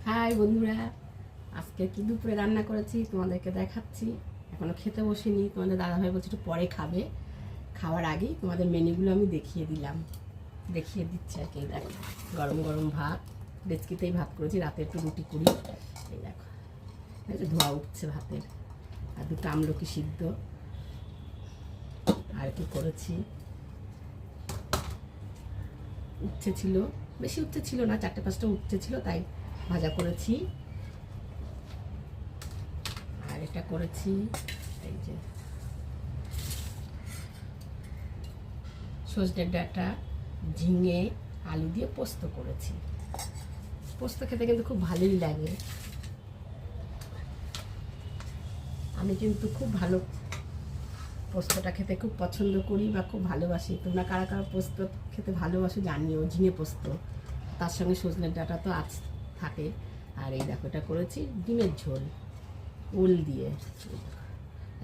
High বন্ধুরা, আজকে কি দুপুরে রান্না করেছি তোমাদেরকে দেখাচ্ছি। এখনো খেতে বসিনি, তোমাদের দাদাভাই বলছে একটু পরে খাবে। খাওয়ার আগেই তোমাদের মেনুগুলো আমি দেখিয়ে দিচ্ছি আর কি। দেখো, গরম গরম ভাত, ডেচকিতেই ভাত করেছি, রাতে একটু রুটি করি। এই দেখো, এই যে ধোয়া উঠছে ভাতের। আর দুটো আমলকি সিদ্ধ। আর কি করেছি, উচ্ছে ছিল, বেশি উচ্ছে ছিল না, 4-5টা উচ্ছে ছিল, তাই ভাজা করেছি। আর এটা করেছি এই যে সজনের ডাঁটা, ঝিঙে, আলু দিয়ে পোস্ত করেছি। পোস্ত খেতে কিন্তু খুব ভালোই লাগে। আমি কিন্তু খুব ভালো পোস্তটা খেতে খুব পছন্দ করি বা খুব ভালোবাসি। তোমরা কারা কারা পোস্ত খেতে ভালোবাসো জানিও। ঝিঙে পোস্ত, তার সঙ্গে সজনের ডাঁটা তো থাকে। আর এই দেখো, এটা করেছি ডিমের ঝোল ওল দিয়ে,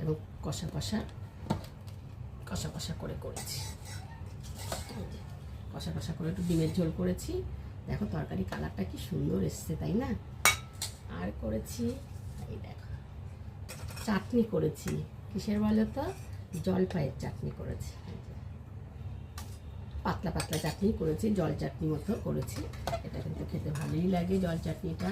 এবং কষা কষা করে করেছি। কষা কষা করে একটু ডিমের ঝোল করেছি। দেখো তরকারি কালারটা কি সুন্দর এসছে, তাই না? আর করেছি এই দেখো, চাটনি করেছি। কিসের বলো তো? জলপাইয়ের চাটনি করেছি। পাতলা পাতলা চাটনি করেছি, জল চাটনি মতো করেছি। এটা কিন্তু খেতে ভালোই লাগে জল চাটনিটা।